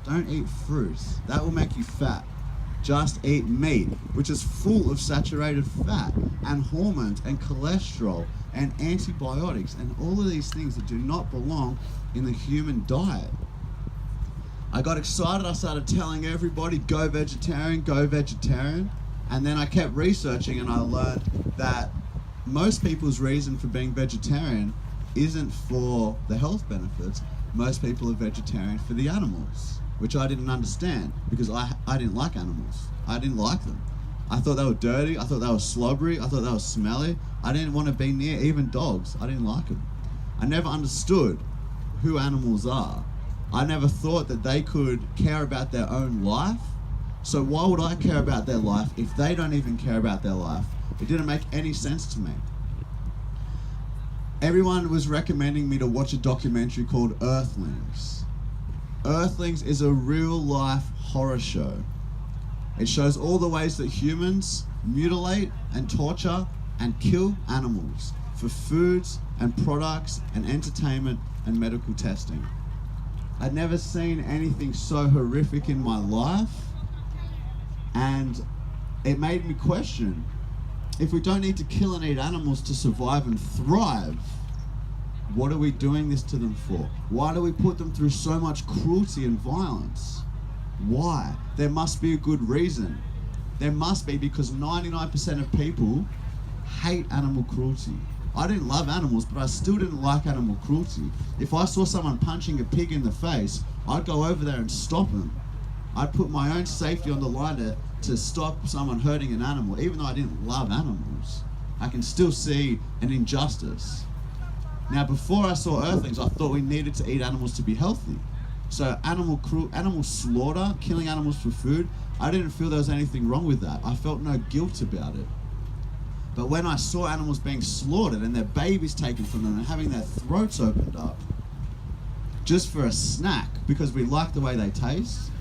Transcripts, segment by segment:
Don't eat fruit. That will make you fat. Just eat meat, which is full of saturated fat and hormones and cholesterol and antibiotics and all of these things that do not belong in the human diet. I got excited. I started telling everybody, go vegetarian, go vegetarian. And then I kept researching and I learned that most people's reason for being vegetarian isn't for the health benefits. Most people are vegetarian for the animals, which I didn't understand because I didn't like animals. I didn't like them. I thought they were dirty. I thought they were slobbery. I thought they were smelly. I didn't want to be near even dogs. I didn't like them. I never understood who animals are. I never thought that they could care about their own life. So why would I care about their life if they don't even care about their life? It didn't make any sense to me. Everyone was recommending me to watch a documentary called Earthlings. Earthlings is a real-life horror show. It shows all the ways that humans mutilate and torture and kill animals for foods and products and entertainment and medical testing. I'd never seen anything so horrific in my life, and it made me question, if we don't need to kill and eat animals to survive and thrive, what are we doing this to them for? Why do we put them through so much cruelty and violence? Why? There must be a good reason. There must be, because 99% of people hate animal cruelty. I didn't love animals, but I still didn't like animal cruelty. If I saw someone punching a pig in the face, I'd go over there and stop him. I'd put my own safety on the line to stop someone hurting an animal. Even though I didn't love animals, I can still see an injustice. Now, before I saw Earthlings, I thought we needed to eat animals to be healthy. So animal slaughter, killing animals for food, I didn't feel there was anything wrong with that. I felt no guilt about it. But when I saw animals being slaughtered and their babies taken from them and having their throats opened up just for a snack because we like the way they taste,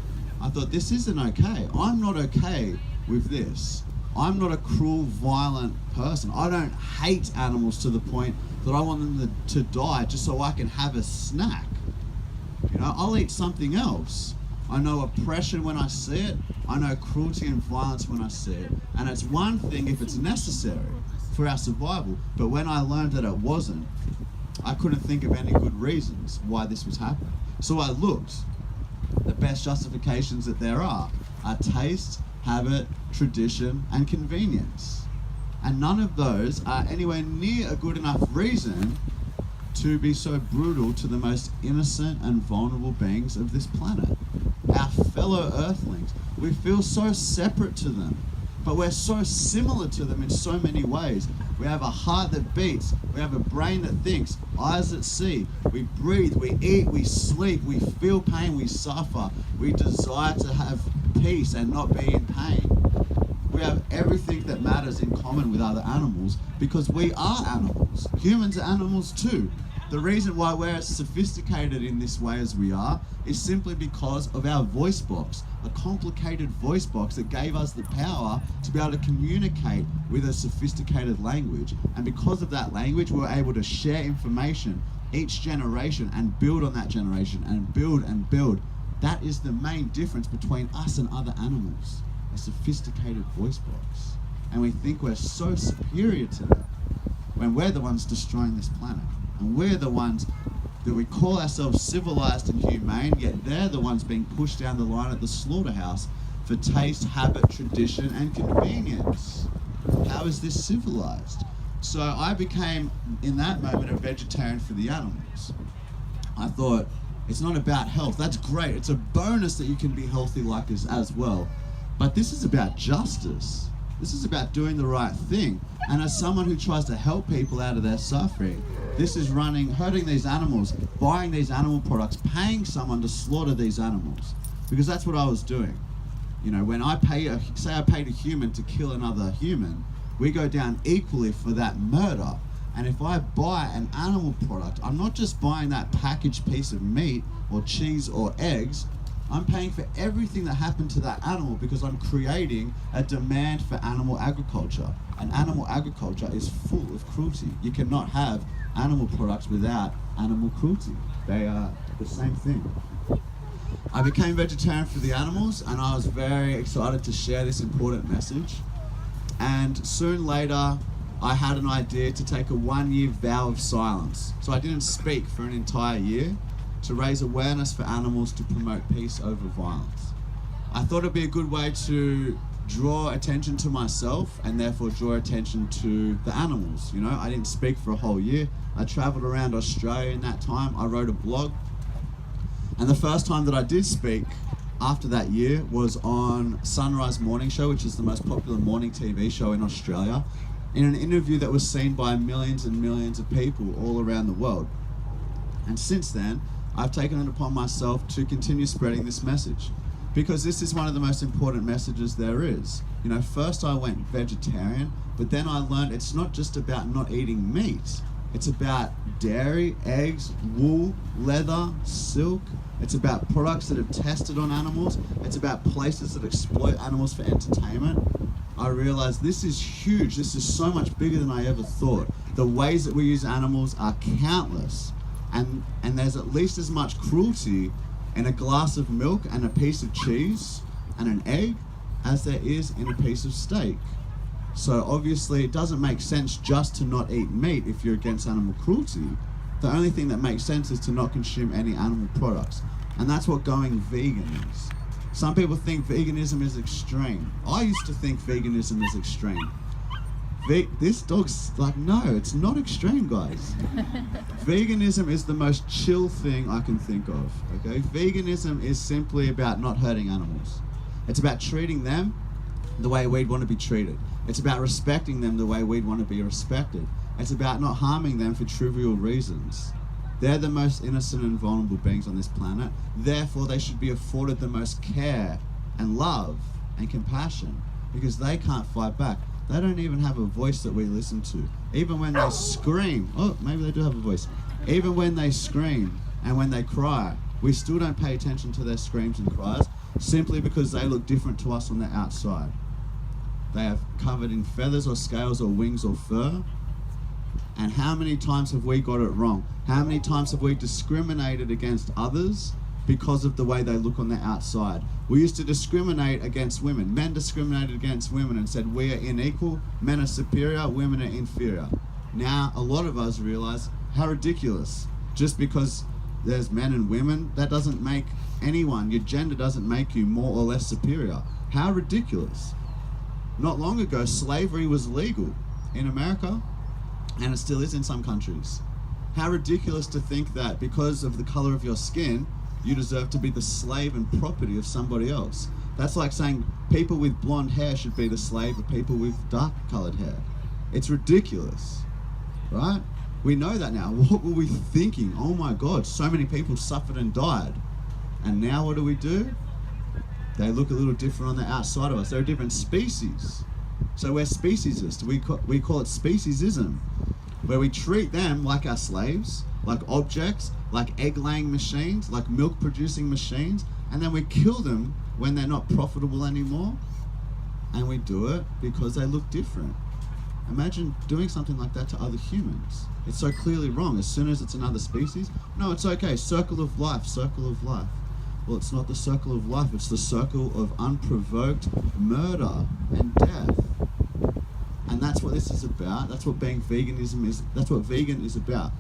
I thought, this isn't okay. I'm not okay with this. I'm not a cruel, violent person. I don't hate animals to the point that I want them to die just so I can have a snack. You know, I'll eat something else. I know oppression when I see it. I know cruelty and violence when I see it. And it's one thing if it's necessary for our survival. But when I learned that it wasn't, I couldn't think of any good reasons why this was happening. So I looked. The best justifications that there are taste, habit, tradition, and convenience. And none of those are anywhere near a good enough reason to be so brutal to the most innocent and vulnerable beings of this planet. Our fellow Earthlings. We feel so separate to them, but we're so similar to them in so many ways. We have a heart that beats, we have a brain that thinks, eyes that see, we breathe, we eat, we sleep, we feel pain, we suffer, we desire to have peace and not be in pain. We have everything that matters in common with other animals because we are animals. Humans are animals too. The reason why we're as sophisticated in this way as we are is simply because of our voice box, a complicated voice box that gave us the power to be able to communicate with a sophisticated language. And because of that language, we're able to share information each generation and build on that generation and build and build. That is the main difference between us and other animals, a sophisticated voice box. And we think we're so superior to them when we're the ones destroying this planet. And we're the ones that we call ourselves civilized and humane, yet they're the ones being pushed down the line at the slaughterhouse for taste, habit, tradition, and convenience. How is this civilized? So I became, in that moment, a vegetarian for the animals. I thought, it's not about health. That's great. It's a bonus that you can be healthy like this as well. But this is about justice. This is about doing the right thing. And as someone who tries to help people out of their suffering, this is hurting these animals, buying these animal products, paying someone to slaughter these animals. Because that's what I was doing. You know, when I paid a human to kill another human, we go down equally for that murder. And if I buy an animal product, I'm not just buying that packaged piece of meat or cheese or eggs, I'm paying for everything that happened to that animal because I'm creating a demand for animal agriculture. And animal agriculture is full of cruelty. You cannot have animal products without animal cruelty. They are the same thing. I became vegetarian for the animals, and I was very excited to share this important message. And soon later, I had an idea to take a 1-year vow of silence. So I didn't speak for an entire year to raise awareness for animals to promote peace over violence. I thought it'd be a good way to draw attention to myself and therefore draw attention to the animals. You know, I didn't speak for a whole year. I traveled around Australia in that time. I wrote a blog. And the first time that I did speak after that year was on Sunrise Morning Show, which is the most popular morning TV show in Australia, in an interview that was seen by millions and millions of people all around the world. And since then, I've taken it upon myself to continue spreading this message, because this is one of the most important messages there is. You know, first I went vegetarian, but then I learned it's not just about not eating meat. It's about dairy, eggs, wool, leather, silk. It's about products that are tested on animals. It's about places that exploit animals for entertainment. I realized this is huge. This is so much bigger than I ever thought. The ways that we use animals are countless. And there's at least as much cruelty in a glass of milk and a piece of cheese and an egg as there is in a piece of steak. So obviously it doesn't make sense just to not eat meat if you're against animal cruelty. The only thing that makes sense is to not consume any animal products. And that's what going vegan is. Some people think veganism is extreme. I used to think veganism is extreme. This dog's like, no, it's not extreme, guys. Veganism is the most chill thing I can think of, okay? Veganism is simply about not hurting animals. It's about treating them the way we'd want to be treated. It's about respecting them the way we'd want to be respected. It's about not harming them for trivial reasons. They're the most innocent and vulnerable beings on this planet. Therefore, they should be afforded the most care and love and compassion, because they can't fight back. They don't even have a voice that we listen to. Even when they scream, oh, maybe they do have a voice. Even when they scream and when they cry, we still don't pay attention to their screams and cries, simply because they look different to us on the outside. They have covered in feathers or scales or wings or fur. And how many times have we got it wrong? How many times have we discriminated against others because of the way they look on the outside? We used to discriminate against women. Men discriminated against women and said we are unequal, men are superior, women are inferior. Now a lot of us realize how ridiculous. Just because there's men and women, that doesn't make anyone, your gender doesn't make you more or less superior. How ridiculous. Not long ago, slavery was legal in America, and it still is in some countries. How ridiculous to think that because of the color of your skin, you deserve to be the slave and property of somebody else. That's like saying people with blonde hair should be the slave of people with dark colored hair. It's ridiculous, right? We know that now. What were we thinking? Oh my God, so many people suffered and died. And now what do? They look a little different on the outside of us. They're a different species. So we're speciesist. We call it speciesism, where we treat them like our slaves, like objects, like egg-laying machines, like milk-producing machines, and then we kill them when they're not profitable anymore. And we do it because they look different. Imagine doing something like that to other humans. It's so clearly wrong. As soon as it's another species, no, it's okay. Circle of life, circle of life. Well, it's not the circle of life, it's the circle of unprovoked murder and death. And that's what this is about. That's what being veganism is. That's what vegan is about.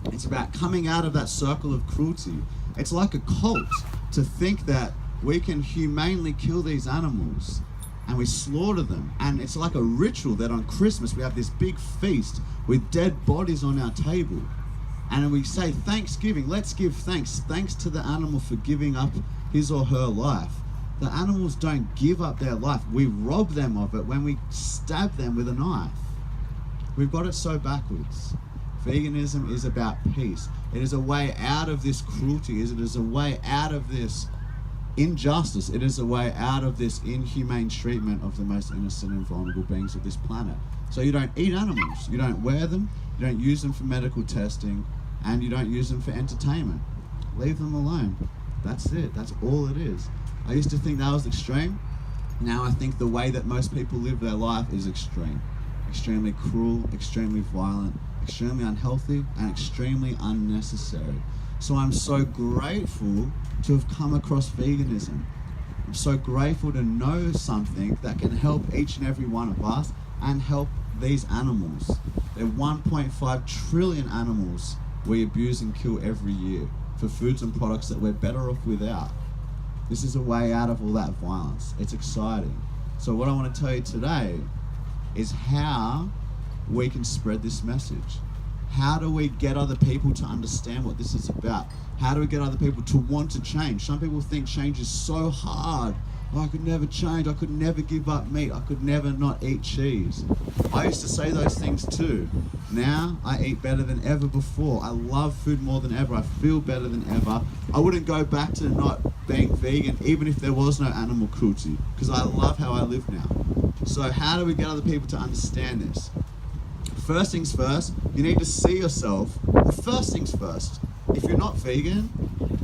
It's about coming out of that circle of cruelty. It's like a cult to think that we can humanely kill these animals and we slaughter them. And it's like a ritual that on Christmas we have this big feast with dead bodies on our table. And we say Thanksgiving, let's give thanks. Thanks to the animal for giving up his or her life. The animals don't give up their life. We rob them of it when we stab them with a knife. We've got it so backwards. Veganism is about peace. It is a way out of this cruelty. It is a way out of this injustice. It is a way out of this inhumane treatment of the most innocent and vulnerable beings of this planet. So you don't eat animals. You don't wear them. You don't use them for medical testing. And you don't use them for entertainment. Leave them alone. That's it. That's all it is. I used to think that was extreme. Now I think the way that most people live their life is extreme. Extremely cruel, extremely violent, extremely unhealthy, and extremely unnecessary. So I'm so grateful to have come across veganism. I'm so grateful to know something that can help each and every one of us and help these animals. There are 1.5 trillion animals we abuse and kill every year for foods and products that we're better off without. This is a way out of all that violence. It's exciting. So what I want to tell you today is how we can spread this message. How do we get other people to understand what this is about? How do we get other people to want to change? Some people think change is so hard. Oh, I could never change. I could never give up meat. I could never not eat cheese. I used to say those things too. Now I eat better than ever before. I love food more than ever. I feel better than ever. I wouldn't go back to not being vegan even if there was no animal cruelty, because I love how I live now. So how do we get other people to understand this? First things first, you need to see yourself. Well, first things first, if you're not vegan,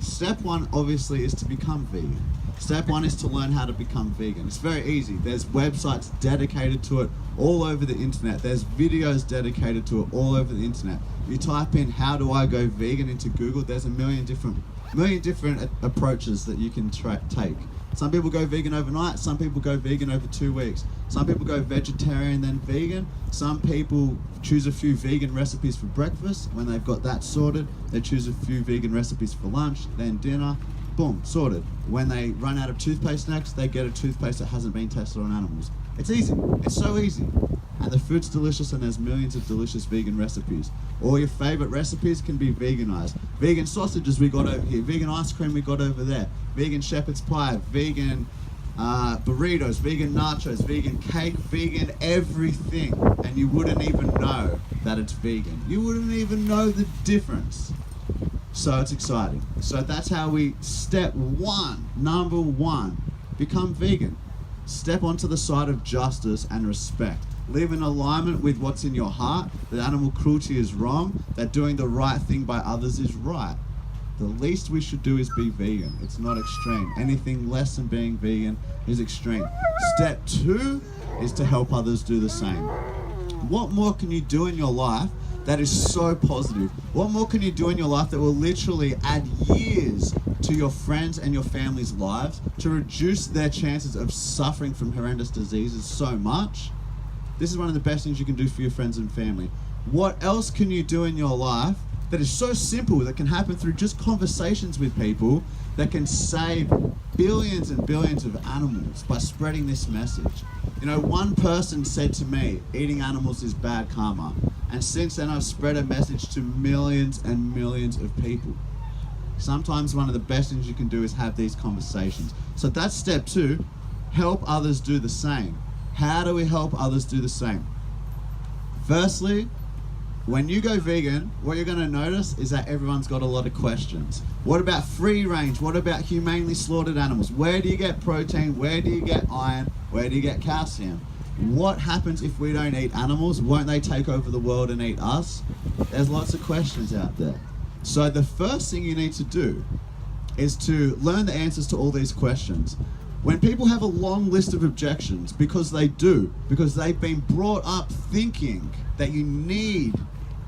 step one obviously is to become vegan. Step one is to learn how to become vegan. It's very easy. There's websites dedicated to it all over the internet. There's videos dedicated to it all over the internet. You type in "how do I go vegan" into Google, there's a million different approaches that you can take. Some people go vegan overnight, some people go vegan over 2 weeks. Some people go vegetarian then vegan. Some people choose a few vegan recipes for breakfast. When they've got that sorted, they choose a few vegan recipes for lunch, then dinner. Boom, sorted. When they run out of toothpaste next, they get a toothpaste that hasn't been tested on animals. It's easy. It's so easy. And the food's delicious, and there's millions of delicious vegan recipes. All your favorite recipes can be veganized. Vegan sausages we got over here. Vegan ice cream we got over there. Vegan shepherd's pie. Vegan burritos. Vegan nachos. Vegan cake. Vegan everything. And you wouldn't even know that it's vegan. You wouldn't even know the difference. So it's exciting. So that's how we, step one, number one, become vegan. Step onto the side of justice and respect. Live in alignment with what's in your heart, that animal cruelty is wrong, that doing the right thing by others is right. The least we should do is be vegan. It's not extreme. Anything less than being vegan is extreme. Step two is to help others do the same. What more can you do in your life that is so positive? What more can you do in your life that will literally add years to your friends and your family's lives to reduce their chances of suffering from horrendous diseases so much? This is one of the best things you can do for your friends and family. What else can you do in your life that is so simple, that can happen through just conversations with people, that can save billions and billions of animals by spreading this message? You know, one person said to me, eating animals is bad karma. And since then I've spread a message to millions and millions of people. Sometimes one of the best things you can do is have these conversations. So that's step two, help others do the same. How do we help others do the same? Firstly, when you go vegan, what you're going to notice is that everyone's got a lot of questions. What about free range? What about humanely slaughtered animals? Where do you get protein? Where do you get iron? Where do you get calcium? What happens if we don't eat animals? Won't they take over the world and eat us? There's lots of questions out there. So the first thing you need to do is to learn the answers to all these questions. When people have a long list of objections, because they've been brought up thinking that you need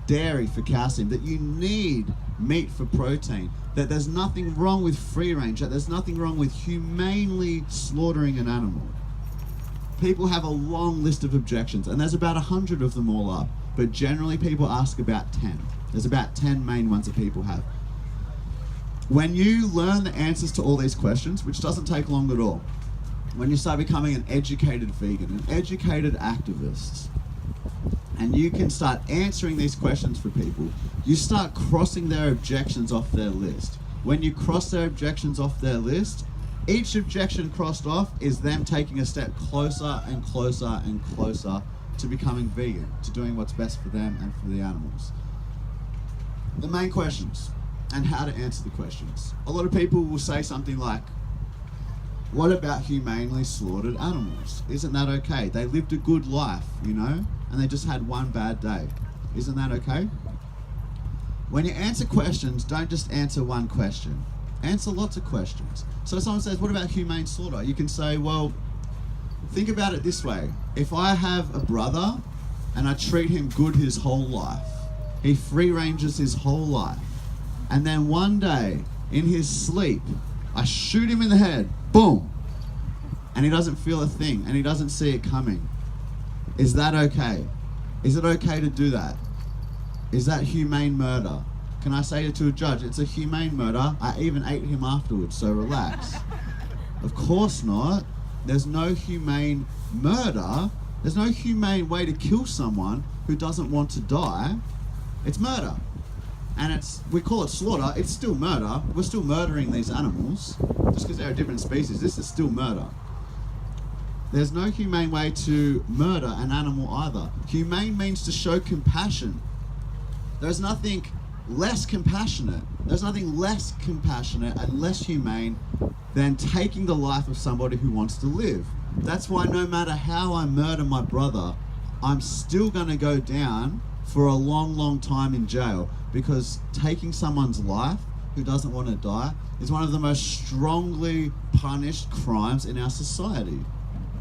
dairy for calcium, that you need meat for protein, that there's nothing wrong with free range, that there's nothing wrong with humanely slaughtering an animal. People have a long list of objections, and there's about 100 of them all up, but generally people ask about 10. There's about 10 main ones that people have. When you learn the answers to all these questions, which doesn't take long at all, when you start becoming an educated vegan, an educated activist, and you can start answering these questions for people, you start crossing their objections off their list. When you cross their objections off their list, each objection crossed off is them taking a step closer and closer and closer to becoming vegan, to doing what's best for them and for the animals. The main questions, and how to answer the questions. A lot of people will say something like, what about humanely slaughtered animals? Isn't that okay? They lived a good life, you know, and they just had one bad day. Isn't that okay? When you answer questions, don't just answer one question. Answer lots of questions. So if someone says, what about humane slaughter? You can say, well, think about it this way. If I have a brother and I treat him good his whole life, he free ranges his whole life, and then one day, in his sleep, I shoot him in the head, boom, and he doesn't feel a thing, and he doesn't see it coming. Is that okay? Is it okay to do that? Is that humane murder? Can I say it to a judge? It's a humane murder. I even ate him afterwards, so relax. Of course not. There's no humane murder. There's no humane way to kill someone who doesn't want to die. It's murder. And we call it slaughter. It's still murder. We're still murdering these animals. Just because they're a different species, this is still murder. There's no humane way to murder an animal either. Humane means to show compassion. There's nothing less compassionate. There's nothing less compassionate and less humane than taking the life of somebody who wants to live. That's why no matter how I murder my brother, I'm still going to go down for a long, long time in jail, because taking someone's life who doesn't want to die is one of the most strongly punished crimes in our society.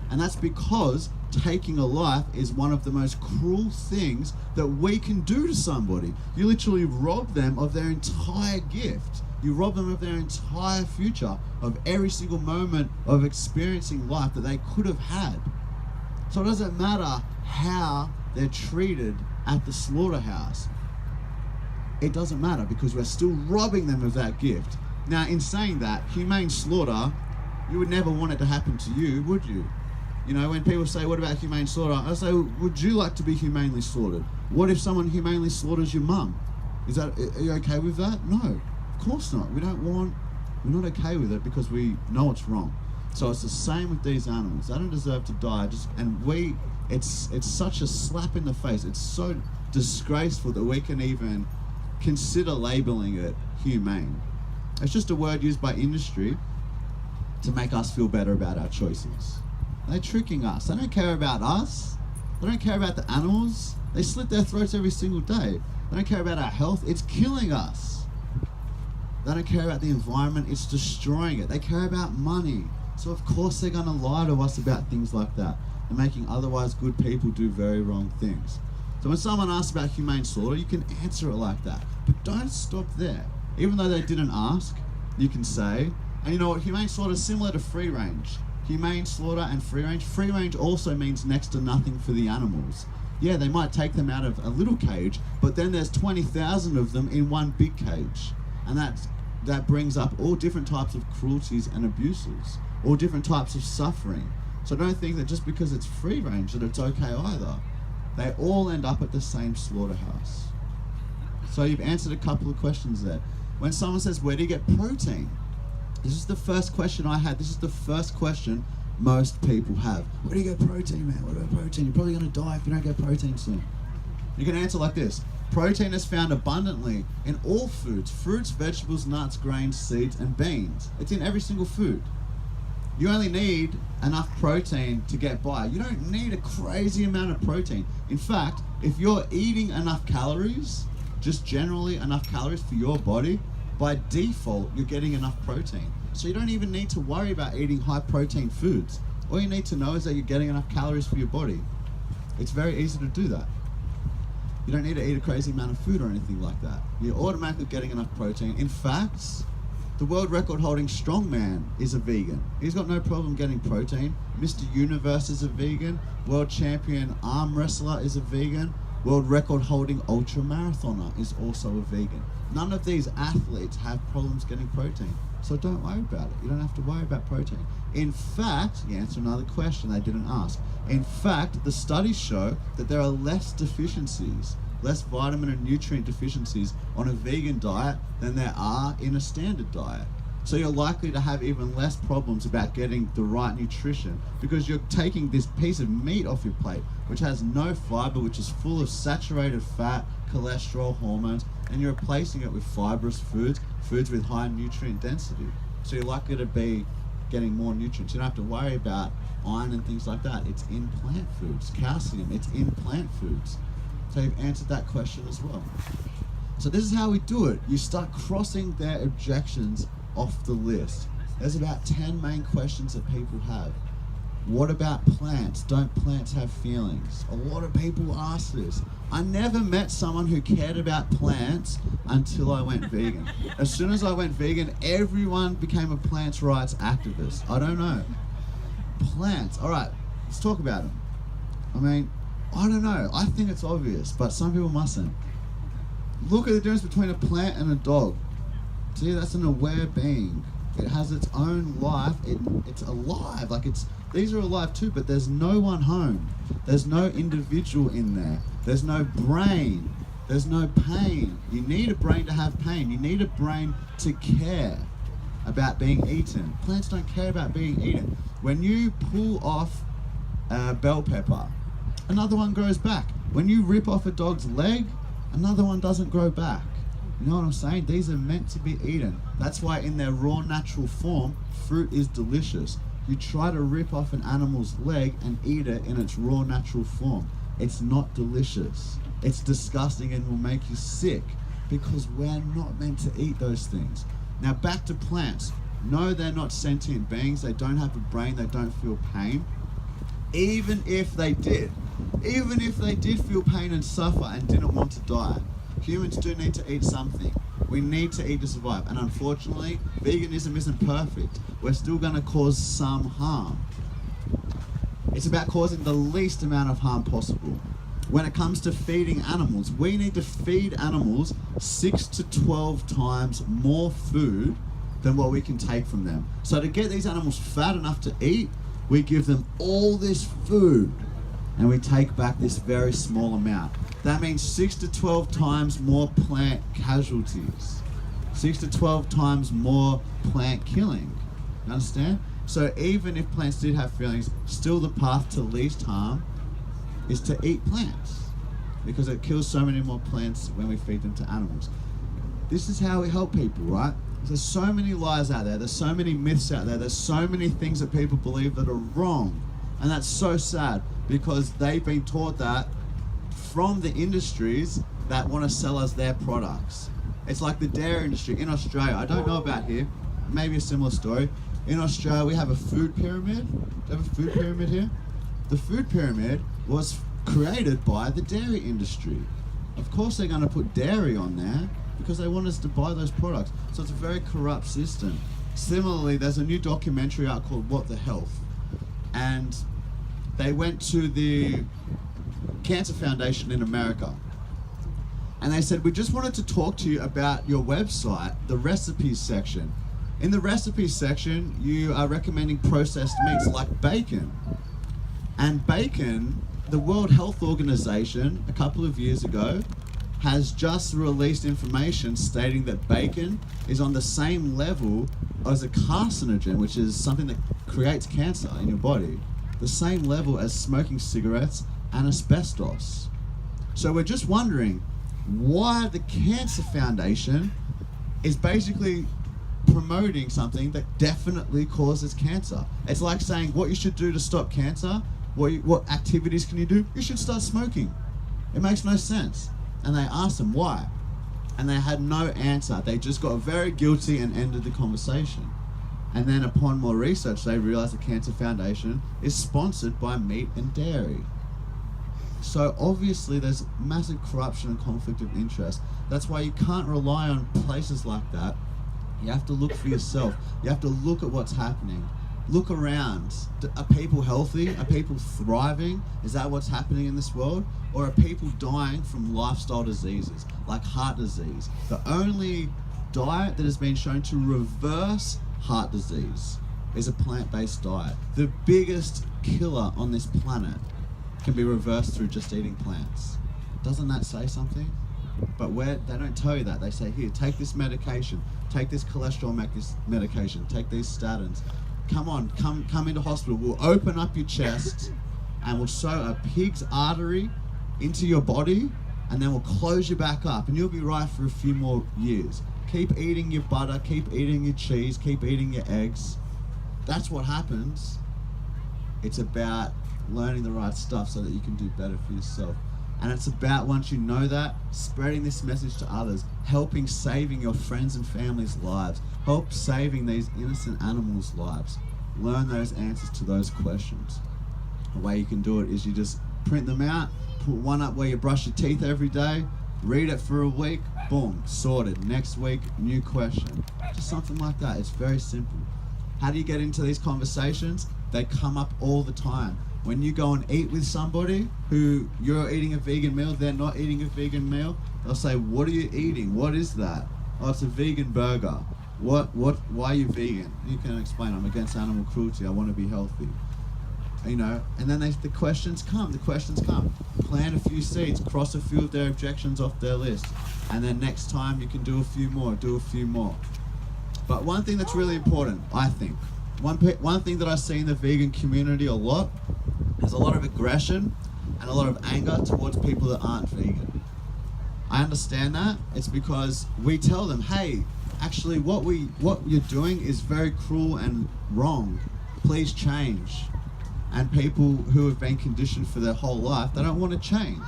And that's because taking a life is one of the most cruel things that we can do to somebody. You literally rob them of their entire gift. You rob them of their entire future, of every single moment of experiencing life that they could have had. So it doesn't matter how they're treated at the slaughterhouse. It doesn't matter, because we're still robbing them of that gift. Now, in saying that, humane slaughter, you would never want it to happen to you, would you? You know, when people say, what about humane slaughter? I say, would you like to be humanely slaughtered? What if someone humanely slaughters your mum? Are you okay with that? No, of course not. We're not okay with it because we know it's wrong. So it's the same with these animals. They don't deserve to die. It's such a slap in the face. It's so disgraceful that we can even consider labeling it humane. It's just a word used by industry to make us feel better about our choices. They're tricking us. They don't care about us. They don't care about the animals. They slit their throats every single day. They don't care about our health. It's killing us. They don't care about the environment. It's destroying it. They care about money. So of course they're going to lie to us about things like that. They're making otherwise good people do very wrong things. So when someone asks about humane slaughter, you can answer it like that. But don't stop there. Even though they didn't ask, you can say, and you know what, humane slaughter is similar to free range. Humane slaughter and free range. Free range also means next to nothing for the animals. Yeah, they might take them out of a little cage, but then there's 20,000 of them in one big cage. And that brings up all different types of cruelties and abuses, all different types of suffering. So don't think that just because it's free range that it's okay either. They all end up at the same slaughterhouse. So you've answered a couple of questions there. When someone says, where do you get protein? This is the first question I had. This is the first question most people have. Where do you get protein, man? What about protein? You're probably going to die if you don't get protein soon. You can answer like this. Protein is found abundantly in all foods: fruits, vegetables, nuts, grains, seeds, and beans. It's in every single food. You only need enough protein to get by. You don't need a crazy amount of protein. In fact, if you're eating enough calories, just generally enough calories for your body, by default, you're getting enough protein. So you don't even need to worry about eating high protein foods. All you need to know is that you're getting enough calories for your body. It's very easy to do that. You don't need to eat a crazy amount of food or anything like that. You're automatically getting enough protein. In fact, the world record holding strongman is a vegan. He's got no problem getting protein. Mr. Universe is a vegan. World champion arm wrestler is a vegan. World record holding ultra marathoner is also a vegan. None of these athletes have problems getting protein. So don't worry about it. You don't have to worry about protein. In fact, you answer another question they didn't ask. In fact, the studies show that there are less deficiencies, less vitamin and nutrient deficiencies on a vegan diet than there are in a standard diet. So you're likely to have even less problems about getting the right nutrition, because you're taking this piece of meat off your plate, which has no fiber, which is full of saturated fat, cholesterol, hormones, and you're replacing it with fibrous foods with high nutrient density. So you're likely to be getting more nutrients. You don't have to worry about iron and things like that. It's in plant foods. Calcium, it's in plant foods. So you've answered that question as well. So this is how we do it. You start crossing their objections off the list. There's about 10 main questions that people have. What about plants? Don't plants have feelings? A lot of people ask this. I never met someone who cared about plants until I went vegan. As soon as I went vegan, everyone became a plants' rights activist. I don't know. Plants. All right, let's talk about them. I mean, I don't know. I think it's obvious, but some people mustn't. Look at the difference between a plant and a dog. See, that's an aware being. It has its own life. It's alive. These are alive too, but there's no one home. There's no individual in there. There's no brain. There's no pain. You need a brain to have pain. You need a brain to care about being eaten. Plants don't care about being eaten. When you pull off a bell pepper, another one grows back. When you rip off a dog's leg, another one doesn't grow back. You know what I'm saying? These are meant to be eaten. That's why in their raw natural form, fruit is delicious. You try to rip off an animal's leg and eat it in its raw natural form. It's not delicious. It's disgusting and will make you sick because we're not meant to eat those things. Now back to plants. No, they're not sentient beings. They don't have a brain. They don't feel pain. Even if they did feel pain and suffer and didn't want to die, humans do need to eat something. We need to eat to survive. And unfortunately, veganism isn't perfect. We're still going to cause some harm. It's about causing the least amount of harm possible. When it comes to feeding animals, we need to feed animals 6 to 12 times more food than what we can take from them. So to get these animals fat enough to eat, we give them all this food and we take back this very small amount. That means 6 to 12 times more plant casualties. 6 to 12 times more plant killing. You understand? So even if plants did have feelings, still the path to least harm is to eat plants, because it kills so many more plants when we feed them to animals. This is how we help people, right? There's so many lies out there, there's so many myths out there, there's so many things that people believe that are wrong. And that's so sad, because they've been taught that from the industries that want to sell us their products. It's like the dairy industry in Australia. I don't know about here, maybe a similar story. In Australia, we have a food pyramid. Do you have a food pyramid here? The food pyramid was created by the dairy industry. Of course they're going to put dairy on there because they want us to buy those products. So it's a very corrupt system. Similarly, there's a new documentary out called What the Health. And they went to the Cancer Foundation in America. And they said, we just wanted to talk to you about your website, the recipes section. In the recipes section, you are recommending processed meats like bacon. And bacon, the World Health Organization, a couple of years ago, has just released information stating that bacon is on the same level as a carcinogen, which is something that creates cancer in your body, the same level as smoking cigarettes and asbestos. So we're just wondering why the Cancer Foundation is basically promoting something that definitely causes cancer. It's like saying what you should do to stop cancer. What activities can you do? You should start smoking. It makes no sense. And they asked them why. And they had no answer. They just got very guilty and ended the conversation. And then upon more research, they realized the Cancer Foundation is sponsored by meat and dairy. So obviously there's massive corruption and conflict of interest. That's why you can't rely on places like that. You have to look for yourself. You have to look at what's happening. Look around. Are people healthy? Are people thriving? Is that what's happening in this world? Or are people dying from lifestyle diseases, like heart disease? The only diet that has been shown to reverse heart disease is a plant-based diet. The biggest killer on this planet can be reversed through just eating plants. Doesn't that say something? But they don't tell you that. They say, here, take this medication, take this cholesterol medication, take these statins. Come on, come into hospital. We'll open up your chest and we'll sew a pig's artery into your body, and then we'll close you back up and you'll be right for a few more years. Keep eating your butter, keep eating your cheese, keep eating your eggs. That's what happens. It's about learning the right stuff so that you can do better for yourself. And it's about, once you know that, spreading this message to others, helping saving your friends and family's lives, help saving these innocent animals' lives. learn those answers to those questions. The way you can do it is you just print them out, put one up where you brush your teeth every day, read it for a week, boom, sorted. Next week, new question. Just something like that. It's very simple. How do you get into these conversations? They come up all the time. When you go and eat with somebody who you're eating a vegan meal, they're not eating a vegan meal, they'll say, what are you eating? What is that? Oh, it's a vegan burger. Why are you vegan? You can explain, I'm against animal cruelty, I want to be healthy. And then the questions come. Plant a few seeds, cross a few of their objections off their list. And then next time you can do a few more. But one thing that's really important, I think, one thing that I see in the vegan community a lot is a lot of aggression and a lot of anger towards people that aren't vegan. I understand that. It's because we tell them, hey, actually what you're doing is very cruel and wrong. Please change. And people who have been conditioned for their whole life, they don't want to change.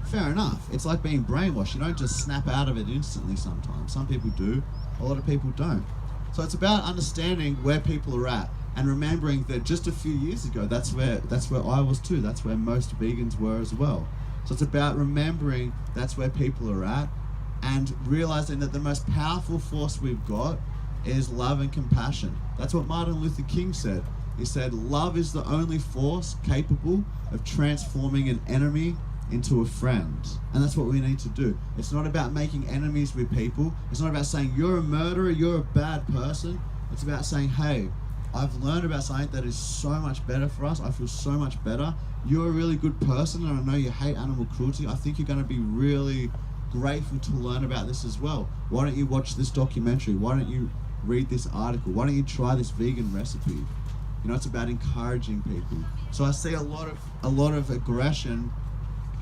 Fair enough. It's like being brainwashed. You don't just snap out of it instantly sometimes. Some people do. A lot of people don't. So it's about understanding where people are at and remembering that just a few years ago, that's where I was too. That's where most vegans were as well. So it's about remembering that's where people are at and realizing that the most powerful force we've got is love and compassion. That's what Martin Luther King said. He said, love is the only force capable of transforming an enemy into a friend. And that's what we need to do. It's not about making enemies with people. It's not about saying, you're a murderer, you're a bad person. It's about saying, hey, I've learned about something that is so much better for us. I feel so much better. You're a really good person, and I know you hate animal cruelty. I think you're going to be really grateful to learn about this as well. Why don't you watch this documentary? Why don't you read this article? Why don't you try this vegan recipe? It's about encouraging people. So I see a lot of aggression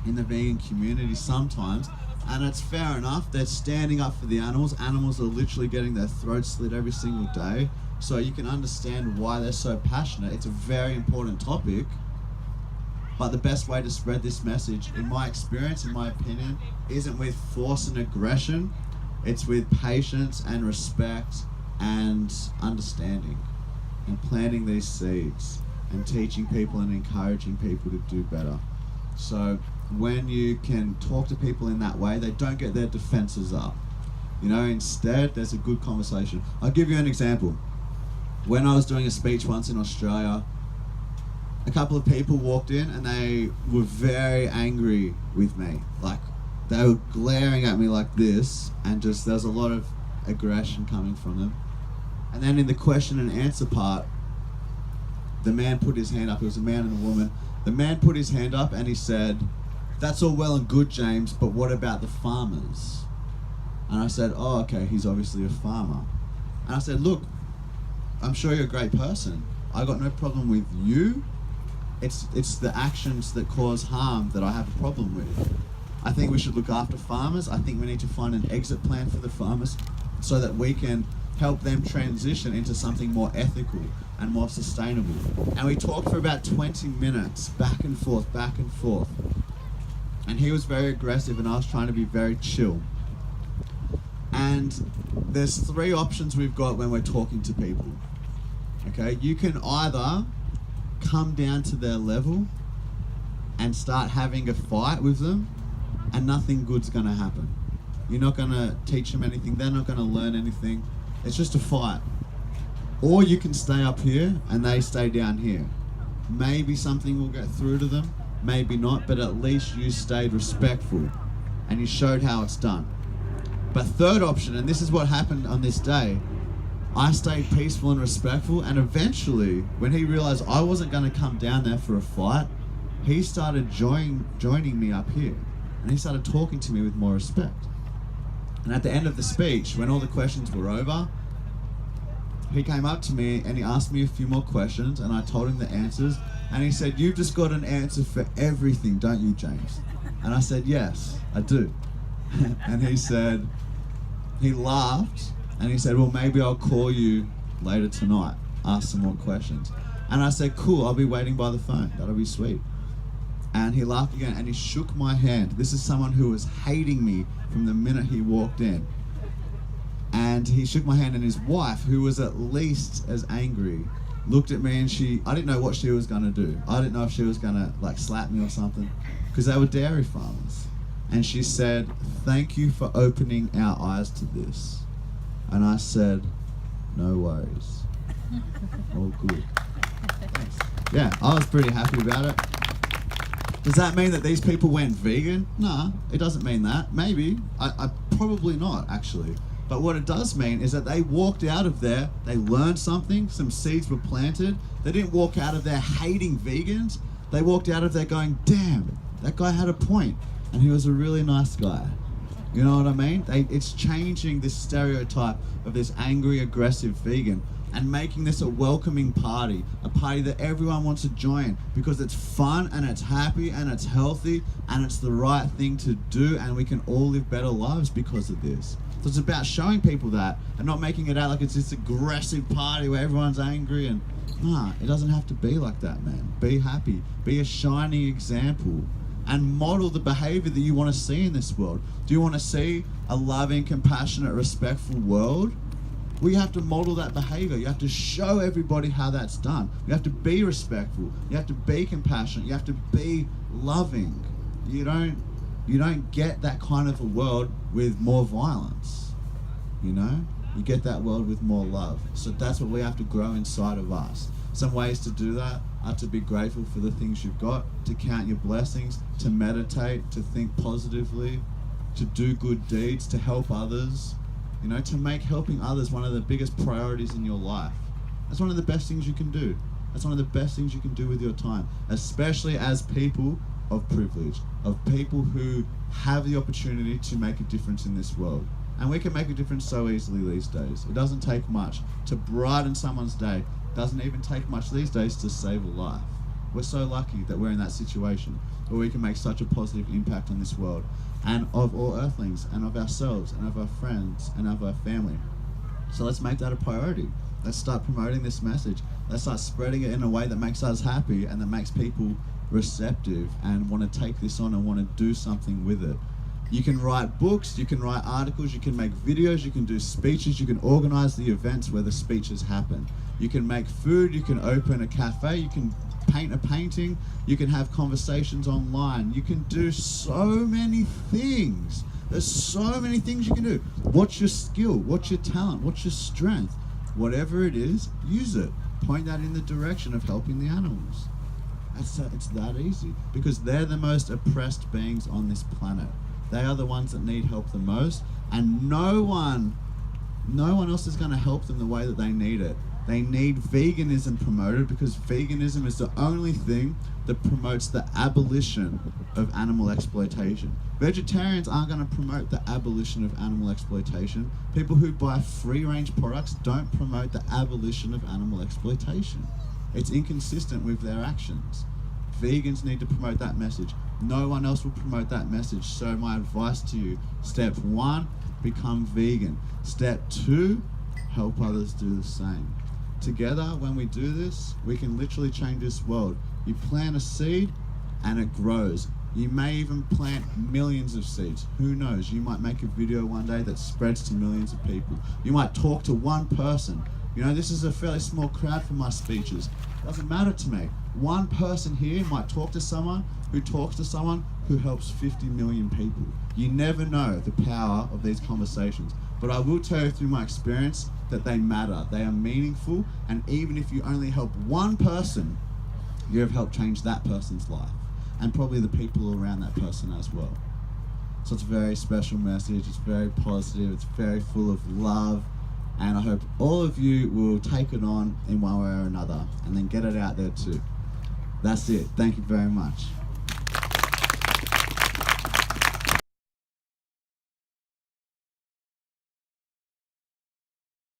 in the vegan community sometimes, and it's fair enough. They're standing up for the animals. Animals are literally getting their throats slit every single day. So you can understand why they're so passionate. It's a very important topic. But the best way to spread this message, in my experience, in my opinion, isn't with force and aggression. It's with patience and respect and understanding. And planting these seeds and teaching people and encouraging people to do better. So when you can talk to people in that way, they don't get their defenses up. Instead, there's a good conversation. I'll give you an example. When I was doing a speech once in Australia, a couple of people walked in and they were very angry with me. Like, they were glaring at me like this, and just there was a lot of aggression coming from them. And then in the question and answer part, the man put his hand up. It was a man and a woman. The man put his hand up and he said, that's all well and good, James, but what about the farmers? And I said, oh, okay, he's obviously a farmer. And I said, look, I'm sure you're a great person. I got no problem with you. It's the actions that cause harm that I have a problem with. I think we should look after farmers. I think we need to find an exit plan for the farmers so that we can help them transition into something more ethical and more sustainable. And we talked for about 20 minutes, back and forth. And he was very aggressive and I was trying to be very chill. And there's three options we've got when we're talking to people. Okay, you can either come down to their level and start having a fight with them, and nothing good's gonna happen. You're not gonna teach them anything, they're not gonna learn anything. It's just a fight. Or you can stay up here and they stay down here. Maybe something will get through to them, maybe not, but at least you stayed respectful and you showed how it's done. But third option, and this is what happened on this day, I stayed peaceful and respectful, and eventually, when he realized I wasn't going to come down there for a fight, he started joining me up here, and he started talking to me with more respect. And at the end of the speech, when all the questions were over, he came up to me and he asked me a few more questions, and I told him the answers, and he said, "You've just got an answer for everything, don't you, James?" And I said, "Yes, I do." And he said, he laughed, and he said, "Well, maybe I'll call you later tonight, ask some more questions." And I said, "Cool, I'll be waiting by the phone, that'll be sweet." And he laughed again, and he shook my hand. This is someone who was hating me from the minute he walked in. And he shook my hand, and his wife, who was at least as angry, looked at me and I didn't know what she was going to do. I didn't know if she was going to like slap me or something, because they were dairy farmers. And she said, "Thank you for opening our eyes to this." And I said, "No worries. All good." Thanks. Yeah, I was pretty happy about it. Does that mean that these people went vegan? Nah, it doesn't mean that. Maybe. I probably not, actually. But what it does mean is that they walked out of there, they learned something, some seeds were planted. They didn't walk out of there hating vegans. They walked out of there going, "Damn, that guy had a point, and he was a really nice guy." You know what I mean? It's changing this stereotype of this angry, aggressive vegan and making this a welcoming party, a party that everyone wants to join because it's fun and it's happy and it's healthy and it's the right thing to do, and we can all live better lives because of this. So it's about showing people that and not making it out like it's this aggressive party where everyone's angry. And nah, it doesn't have to be like that, man. Be happy, be a shining example, and model the behavior that you want to see in this world. Do you want to see a loving, compassionate, respectful world? Well, you have to model that behavior. You have to show everybody how that's done. You have to be respectful. You have to be compassionate. You have to be loving. You don't get that kind of a world with more violence. You know? You get that world with more love. So that's what we have to grow inside of us. Some ways to do that are to be grateful for the things you've got, to count your blessings, to meditate, to think positively, to do good deeds, to help others. You know, to make helping others one of the biggest priorities in your life. That's one of the best things you can do. That's one of the best things you can do with your time, especially as people of privilege, of people who have the opportunity to make a difference in this world. And we can make a difference so easily these days. It doesn't take much to brighten someone's day. It doesn't even take much these days to save a life. We're so lucky that we're in that situation where we can make such a positive impact on this world, and of all earthlings, and of ourselves, and of our friends, and of our family. So let's make that a priority. Let's start promoting this message. Let's start spreading it in a way that makes us happy and that makes people receptive and want to take this on and want to do something with it. You can write books, you can write articles, you can make videos, you can do speeches, you can organize the events where the speeches happen. You can make food, you can open a cafe, you can paint a painting, you can have conversations online, you can do so many things. There's so many things you can do. What's your skill? What's your talent? What's your strength? Whatever it is, use it. Point that in the direction of helping the animals. It's that easy, because they're the most oppressed beings on this planet. They are the ones that need help the most, and no one else is going to help them the way that they need it. They need veganism promoted, because veganism is the only thing that promotes the abolition of animal exploitation. Vegetarians aren't going to promote the abolition of animal exploitation. People who buy free-range products don't promote the abolition of animal exploitation. It's inconsistent with their actions. Vegans need to promote that message. No one else will promote that message. So my advice to you, step 1, become vegan. Step 2, help others do the same. Together, when we do this, we can literally change this world. You plant a seed and it grows. You may even plant millions of seeds. Who knows? You might make a video one day that spreads to millions of people. You might talk to one person. You know, this is a fairly small crowd for my speeches. Doesn't matter to me. One person here might talk to someone who talks to someone who helps 50 million people. You never know the power of these conversations. But I will tell you through my experience that they matter. They are meaningful, and even if you only help one person, you have helped change that person's life, and probably the people around that person as well. So it's a very special message. It's very positive. It's very full of love. And I hope all of you will take it on in one way or another and then get it out there too. That's it. Thank you very much.